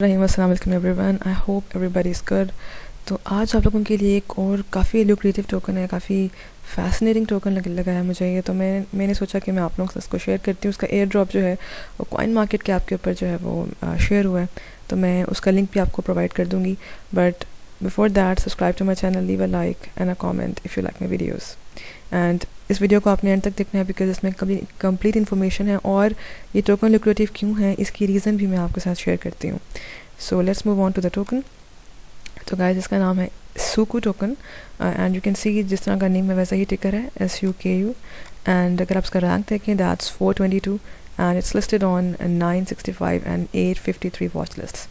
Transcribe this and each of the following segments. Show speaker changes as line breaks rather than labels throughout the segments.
रहीम अस्सलाम वालेकुम everyone. I hope everybody is good. तो आज आप लोगों के लिए एक और काफ़ी लुक्रेटिव टोकन है, काफ़ी फैसिनेटिंग टोकन लगा है मुझे ये। तो मैंने सोचा कि मैं आप लोगों से इसको शेयर करती हूँ। उसका एयर ड्रॉप जो है वो कॉइन मार्केट कैप के ऊपर जो है वो शेयर हुआ है, तो मैं उसका लिंक भी आपको प्रोवाइड कर दूँगी। But before that subscribe to my channel, leave a like and a comment if you like my videos. And इस वीडियो को आपने एंड तक देखना है बिकॉज इसमें कंप्लीट इन्फॉर्मेशन है, और ये टोकन लुक्रेटिव क्यों है इसकी रीज़न भी मैं आपके साथ शेयर करती हूँ। So let's move on to the token. तो गाइस इसका नाम है Suku token, and you can see जिस तरह का नेम है वैसा ही टिकर है SUKU। एंड अगर आप इसका रैंक देखें that's 422 and it's listed on 965 and 853 watch lists.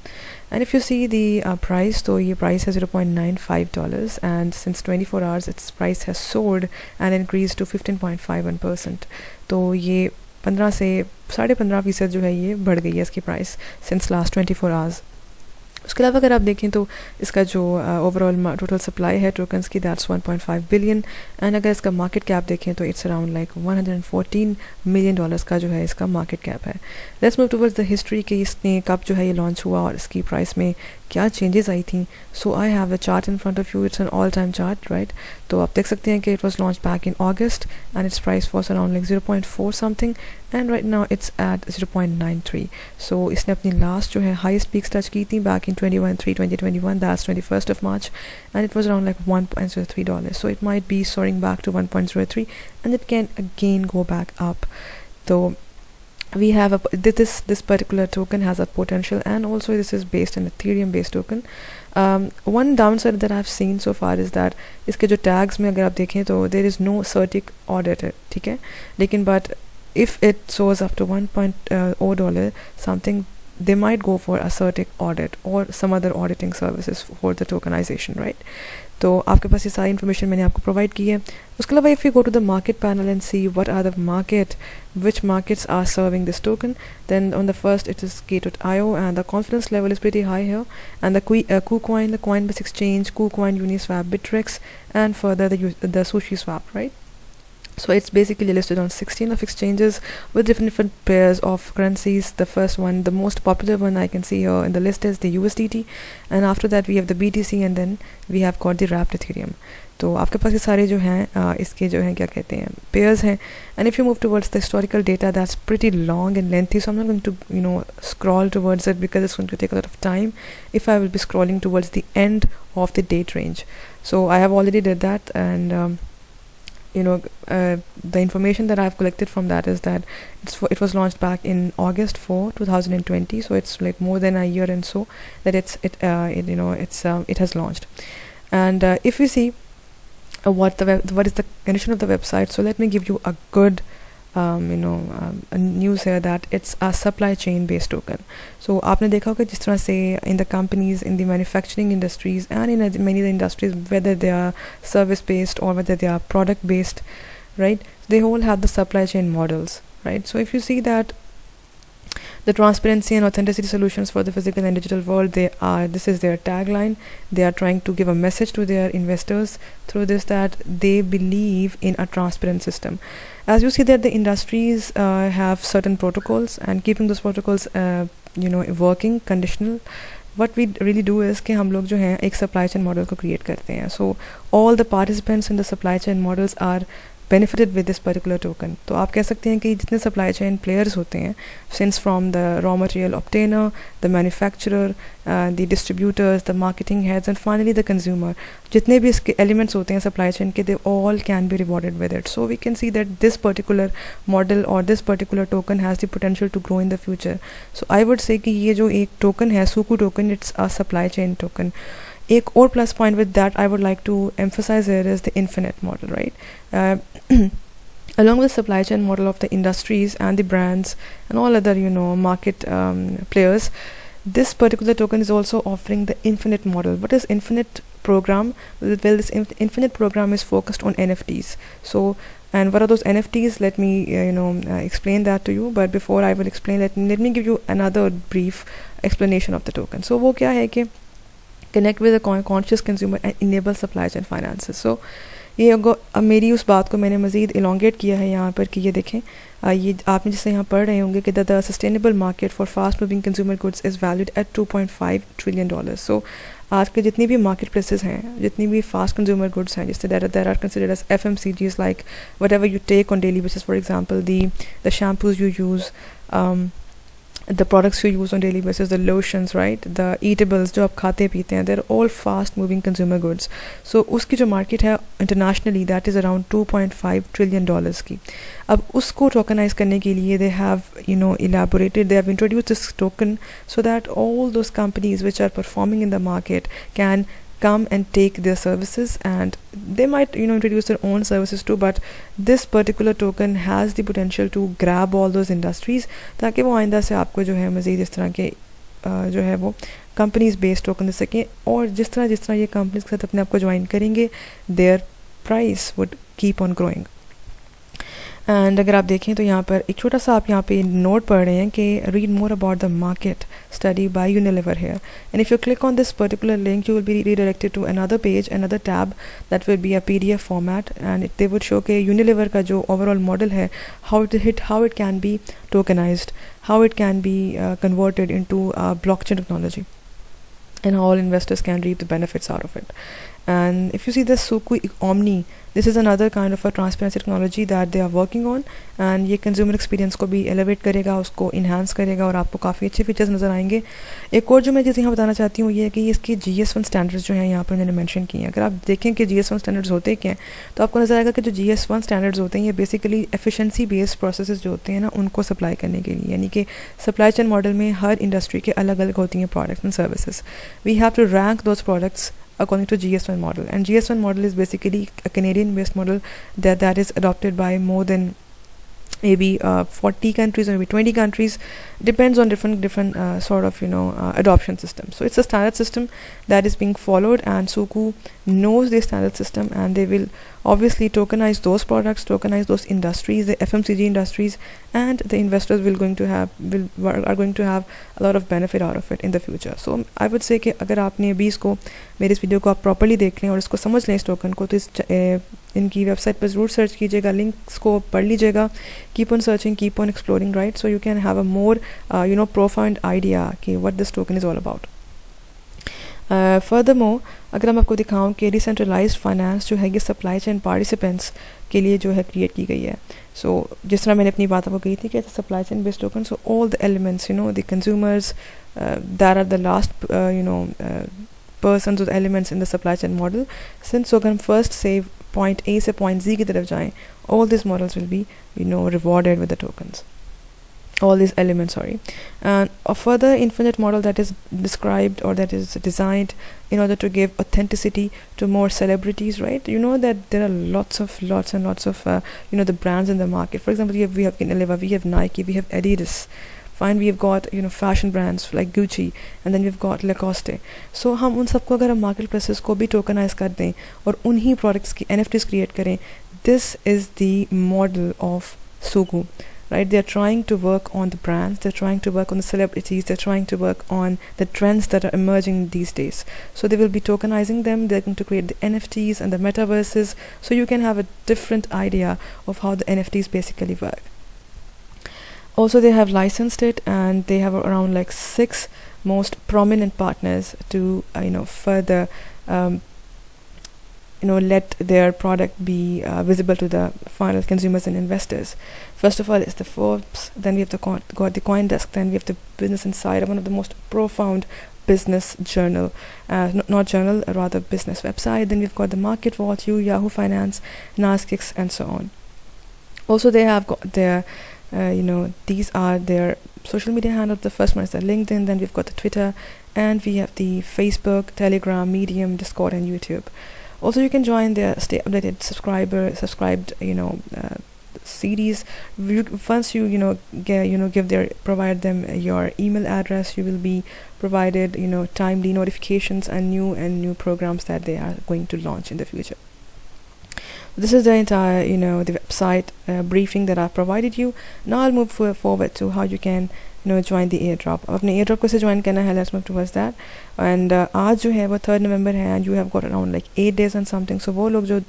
And if you see the price, so your price has $0.95, and since 24 hours its price has soared and increased to 15.51%. तो ये 15 से 15.5% जो है ये बढ़ गई है इसकी प्राइस सिंस लास्ट 24 आवर्स। उसके अलावा अगर आप देखें तो इसका जो ओवरऑल टोटल सप्लाई है टोकन्स की दैट्स 1.5 बिलियन, एंड अगर इसका मार्केट कैप देखें तो इट्स अराउंड लाइक $114 मिलियन का जो है इसका मार्केट कैप है। Let's move towards the history कि इसने कब जो है ये लॉन्च हुआ और इसकी प्राइस में क्या चेंजेस आई थी। So I have the chart in front of you, it's an all time chart right. तो आप देख सकते हैं कि it was launch back in August and its price was around like 0.4 something, and right now it's at 0.93। So इसने अपनी last जो है हाईएस्ट पीक्स टच की थी back in 21/3/2021, that's 21st of March, and it was around like $1.03. So it might be soaring back to 1.03 and it can again go back up. So we have this particular token has a potential, and also this is based on Ethereum based token. One downside that I've seen so far is that इसके जो tags में अगर आप देखें तो there is no certic audit है, ठीक है, लेकिन but if it soars up to $1.0 something, they might go for a certic audit or some other auditing services for the tokenization, right? तो आपके पास ये सारी इन्फॉर्मेशन मैंने आपको प्रोवाइड की है। उसके अलावा if you go to the market panel and see what are the market which markets are serving this token, then on the first it is Gate.io, and the confidence level is pretty high here, and the KuCoin, the Coinbase Exchange, KuCoin, Uniswap, Bittrex, and further the SushiSwap, right? So it's basically listed on 16 of exchanges with different pairs of currencies. The first one, the most popular one I can see here in the list is the USDT, and after that we have the BTC, and then we have got the wrapped Ethereum. तो आपके पास ये सारे जो हैं इसके जो हैं क्या कहते हैं पेयर्स हैं। And if you move towards the historical data that's pretty long and lengthy, so I am not going to scroll towards it because it's going to take a lot of time if I will be scrolling towards the end of the date range. So I have already did that, and the information that I've collected from that is that it was launched back in August 4, 2020, so it's like more than a year and so that it has launched. And if we see what is the condition of the website, so let me give you a good a news here that it's a supply chain based token. So आपने देखा होगा जिस तरह से in the companies, in the manufacturing industries, and in many of the industries, whether they are service based or whether they are product based, right, they all have the supply chain models, right? So if you see that the transparency and authenticity solutions for the physical and digital world, this is their tagline. They are trying to give a message to their investors through this, that they believe in a transparent system. As you see that the industries have certain protocols, and keeping those protocols working conditional, what we really do is कि हम लोग जो हैं एक supply chain model को create करते हैं. So all the participants in the supply chain models are benefited with this particular token. तो आप कह सकते हैं कि जितने supply chain players होते हैं, since from the raw material obtainer, the manufacturer, the distributors, the marketing heads, and finally the consumer, जितने भी इसके elements होते हैं supply chain के, they all can be rewarded with it. So we can see that this particular model or this particular token has the potential to grow in the future. So I would say कि ये जो एक token है Suku token, it's a supply chain token. एक और plus point with that I would like to emphasize here is the infinite model, right? Along with the supply chain model of the industries and the brands and all other market players, this particular token is also offering the infinite model. What is infinite program? Well, this infinite program is focused on NFTs. So, and what are those NFTs? Let me explain that to you. But before I will explain, let me give you another brief explanation of the token. So वो क्या है कि connect with a conscious consumer and enable supply chain finances. So अब मेरी उस बात को मैंने मज़ीद इलोंगेट किया है यहाँ पर कि ये देखें, ये आपने जिससे यहाँ पढ़ रहे होंगे कि the sustainable market for fast moving consumer goods is valued at $2.5 trillion. So आज के जितनी भी मार्केट प्लेसेस हैं, जितनी भी फास्ट कंज्यूमर गुड्स हैं, जिससे there are considered as FMCGs, like whatever you take on daily basis, for example the shampoos you use, the products you use on daily basis, the lotions, right, the eatables जो आप खाते पीते हैं, they're all fast moving consumer goods. So उसकी जो market है internationally, that is around $2.5 trillion की. अब उसको tokenize करने के लिए they have elaborated, they have introduced this token so that all those companies which are performing in the market can come and take their services, and they might introduce their own services too, but this particular token has the potential to grab all those industries, ताकि वो आइंदा से आपको जो है मज़ीद इस तरह के जो है वो कंपनीज बेस्ड टोकन दे सकें, और जिस तरह ये कंपनीज के साथ अपने आप को ज्वाइन करेंगे, there price would keep on growing. And अगर आप देखें तो यहाँ पर एक छोटा सा आप यहाँ पे नोट पढ़ रहे हैं कि read more about the market study by Unilever here, and if you click on this particular link you will be redirected to another page, another tab that will be a PDF format, and they would show के Unilever का जो overall model है, how it can be tokenized, how it can be converted into blockchain technology, and all investors can reap the benefits out of it. And if you see the Suku Omni, this is another kind of a transparency technology that they are working on, and ये consumer experience को भी elevate करेगा, उसको enhance करेगा, और आपको काफ़ी अच्छे फीचर्स नज़र आएंगे. एक और जो मैं चीज़ यहाँ बताना चाहती हूँ ये है कि इसके GS1 स्टैंडर्ड्स जो हैं यहाँ पर मैंने मेंशन किए हैं. अगर आप देखें कि GS1 स्टैंडर्ड्स होते क्या हैं, तो आपको नज़र आएगा कि जो GS1 स्टैंडर्ड्स होते हैं ये बेसिकली एफिशिएंसी बेस्ड प्रोसेसेस जो होते हैं ना, उनको सप्लाई करने के लिए, यानी कि सप्लाई चेन मॉडल में हर इंडस्ट्री के अलग अलग होती हैं products and services. We have to rank those products according to GS1 model, and GS1 model is basically a Canadian based model that is adopted by more than maybe 40 countries or maybe 20 countries, depends on different sort of adoption system. So it's a standard system that is being followed, and Suku knows the standard system, and they will obviously tokenize those products, tokenize those industries, the FMCG industries, and the investors are going to have a lot of benefit out of it in the future. So I would say कि अगर आपने अभी इसको मेरे इस video को आप properly देख लें और इसको समझ लें इस टोकन को, तो इनकी वेबसाइट पर ज़रूर सर्च कीजिएगा, लिंक्स को पढ़ लीजिएगा, keep on searching, keep on exploring, right, so you can have a more profound idea कि what this token is all about. Furthermore, अगर मैं आपको दिखाऊं कि डिसेंट्रलाइज्ड फाइनेंस जो है ये सप्लाई चेन पार्टिसिपेंट्स के लिए जो है क्रिएट की गई है. सो जिस तरह मैंने अपनी बात आपको कही थी कि supply chain based token, so all the elements the consumers that are the last persons or elements in the supply chain model, since so can first say point A से point Z की तरफ जाएं, all these models will be rewarded with the tokens, all these elements, sorry. And a further infinite model that is described or that is designed in order to give authenticity to more celebrities, right? You know that there are lots of the brands in the market. For example, we have Unilever, we have Nike, we have Adidas. Fine, we have got fashion brands like Gucci, and then we've got Lacoste. So हम उन सबको अगर हम market places को भी tokenise कर दें और उन्हीं प्रोडक्ट्स की NFTs क्रिएट करें, this is the model of Suku, right? They're trying to work on the brands, they're trying to work on the celebrities, they're trying to work on the trends that are emerging these days. So they will be tokenizing them, they're going to create the NFTs and the metaverses, so you can have a different idea of how the NFTs basically work. Also, they have licensed it, and they have around like 6 most prominent partners to further let their product be visible to the final consumers and investors. First of all, it's the Forbes, then we have got the CoinDesk, then we have the Business Insider, one of the most profound business journal, not journal, rather business website. Then we've got the Market Watch, Yahoo Finance, Nasdaq, and so on. Also, they have got their these are their social media handles. The first one is the LinkedIn, then we've got the Twitter, and we have the Facebook, Telegram, Medium, Discord, and YouTube. Also, you can join their stay updated subscribed series. Once you provide them your email address, you will be provided timely notifications and new programs that they are going to launch in the future. This is the entire the website briefing that I've provided you. Now I'll move forward to how you can join the airdrop. अपने airdrop को से join करना है, let's move towards that. And आज जो है वो 3 November है and you have got around like 8 days and something. So वो लोग जो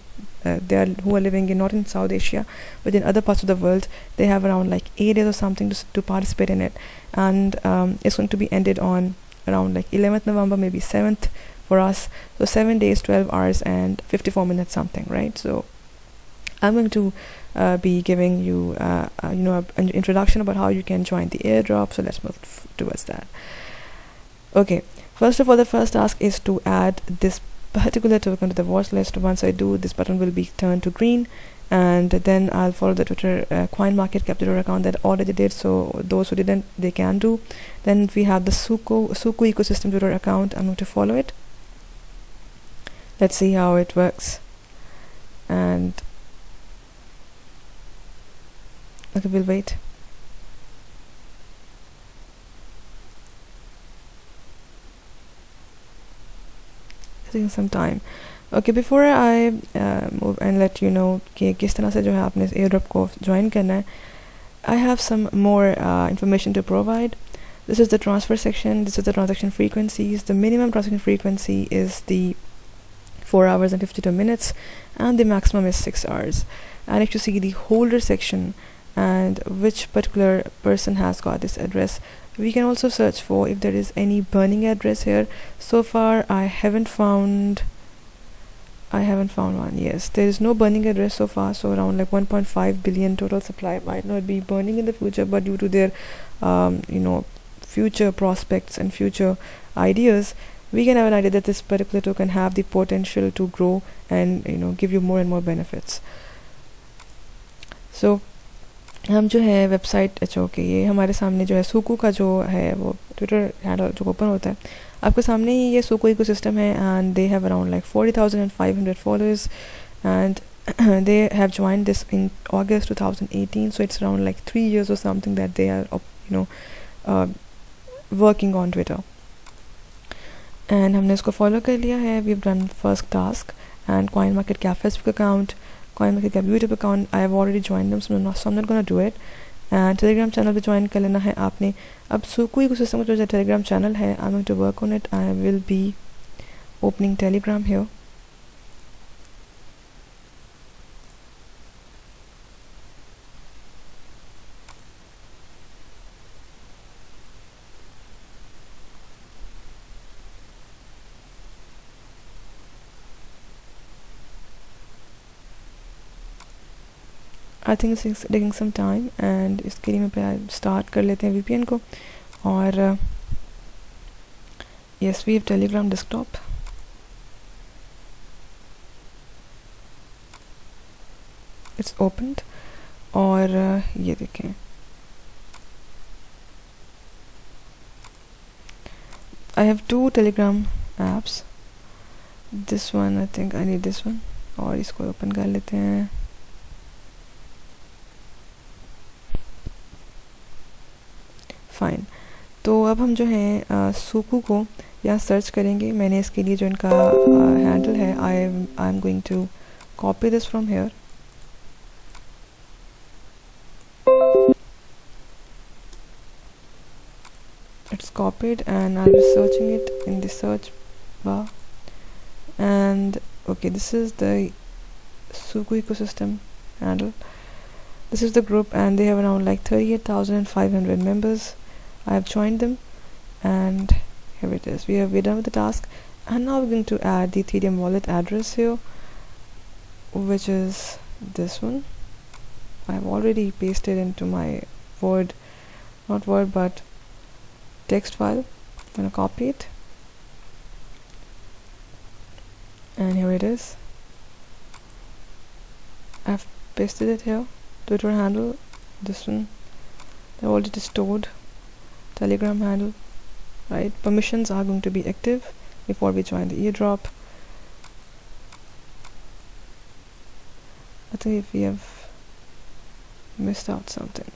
they are who are living in not in South Asia but in other parts of the world, they have around like 8 days or something to participate in it. And it's going to be ended on around like 11th November, maybe 7th for us. So 7 days, 12 hours and 54 minutes something, right? So I'm going to be giving you an introduction about how you can join the airdrop. So let's move towards that. Okay, first of all, the first task is to add this particular token to the watch list. Once I do, this button will be turned to green, and then I'll follow the Twitter CoinMarketCap Twitter account that already did. So those who didn't, they can do. Then we have the Suku ecosystem Twitter account. I'm going to follow it. Let's see how it works. And okay, we'll wait. Taking some time. Okay, before I move and let you know कि किस तरह से जो है आपने airdrop को join करना है, I have some more information to provide. This is the transfer section. This is the transaction frequencies. The minimum transaction frequency is the 4 hours and 52 minutes, and the maximum is 6 hours. And if you see the holder section and which particular person has got this address, we can also search for if there is any burning address here. So far I haven't found one. Yes, there is no burning address so far. So around like 1.5 billion total supply might not be burning in the future, but due to their future prospects and future ideas, we can have an idea that this particular token have the potential to grow and give you more and more benefits. So हम जो है website, अच्छा okay, ये हमारे सामने जो है सुकू का जो है वो ट्विटर हैंडल जो ओपन होता है, आपके सामने ही ये सुकू इकोसिस्टम है. And they have around like 40,500 followers and they have joined this in August 2018. So it's around like 3 years or something that they are working on Twitter. And हमने इसको follow कर लिया है. we've done first task. And CoinMarketCap Facebook account, CoinMarketCap YouTube account, I have already joined them, so I'm not gonna do it. And Telegram channel भी join कर लेना है आपने. अब सुकू इकोसिस्टम का जो Telegram channel है, I'm going to work on it. I will be opening Telegram here. I think it's taking some time, and इसके लिए मैं पहले start कर लेते हैं VPN को. और yes, we have Telegram desktop. It's opened. और ये देखें, I have 2 Telegram apps. This one, I think I need this one. और इसको open कर लेते हैं. फाइन. तो अब हम जो है सुकू को यहाँ सर्च करेंगे. मैंने इसके लिए जो इनका हैंडल है, I am going to copy this from here. It's copied and I'll be searching it in the search bar. And okay, this is the Suku ecosystem handle. This is the group, and they have around like 38,500 members. I have joined them, and here it is. We're done with the task, and now we're going to add the Ethereum wallet address here, which is this one. I have already pasted into my not Word, but text file. I'm gonna copy it, and here it is. I've pasted it here. Twitter handle, this one, I already stored. Telegram handle, right? Permissions are going to be active before we join the airdrop. I think if we have missed out something.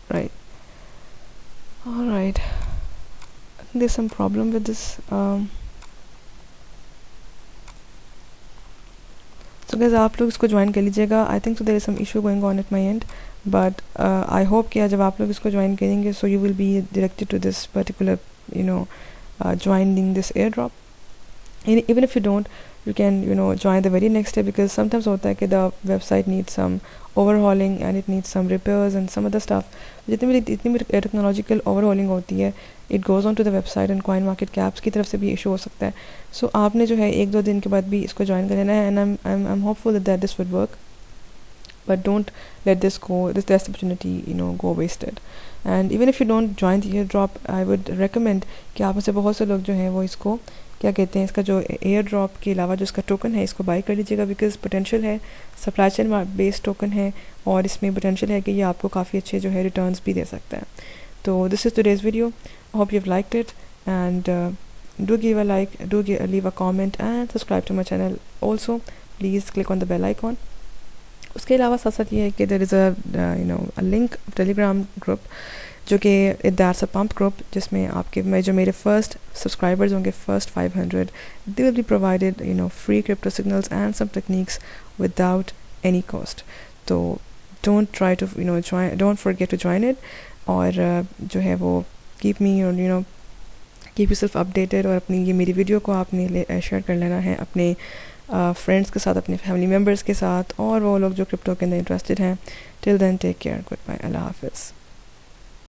Right. All right. I think there's some problem with this. So guys आप लोग इसको join कर लीजिएगा. I think so there is some issue going on at my end, but I hope कि जब आप लोग इसको ज्वाइन करेंगे so you will be directed to this particular joining this airdrop. Even if you don't, you can join the very next day, because sometimes hota hai ki the website needs some overhauling and it needs some repairs and some other stuff. जितनी भी technological overhauling होती है, it goes on to the website and coin market caps की तरफ से भी issue हो सकता है. So आपने जो है 1-2 दिन के बाद भी इसको join कर लेना है, and I'm hopeful that this would work. But don't let this opportunity go wasted. And even if you don't join the airdrop, I would recommend कि आप में से बहुत से लोग जो हैं वो इसको क्या कहते हैं, इसका जो एयर ड्रॉप के अलावा जो इसका टोकन है इसको बाई कर लीजिएगा, बिकॉज पोटेंशियल है, सप्लाई चेन बेस्ड टोकन है और इसमें पोटेंशियल है कि ये आपको काफ़ी अच्छे जो है रिटर्न्स भी दे सकता है. तो this is today's video. Hope you have liked it, and do give a like, leave a comment and subscribe to my channel. Also please click on the bell icon. उसके अलावा साथ साथ ये है कि there is a link Telegram group जो कि that's a pump group, जिसमें आपके जो मेरे फर्स्ट सब्सक्राइबर्स होंगे, first 500, they will be provided free crypto signals and some techniques without any cost. तो don't try to don't forget to join it. और जो है वो कीप योर सेल्फ अपडेटेड, और अपनी ये मेरी वीडियो को आपने शेयर कर लेना है अपने फ्रेंड्स के साथ, अपने फैमिली मेम्बर्स के साथ, और वो लोग जो क्रिप्टो के अंदर इंटरेस्टेड हैं. Till then take care, good bye, अल्लाह हाफिज़.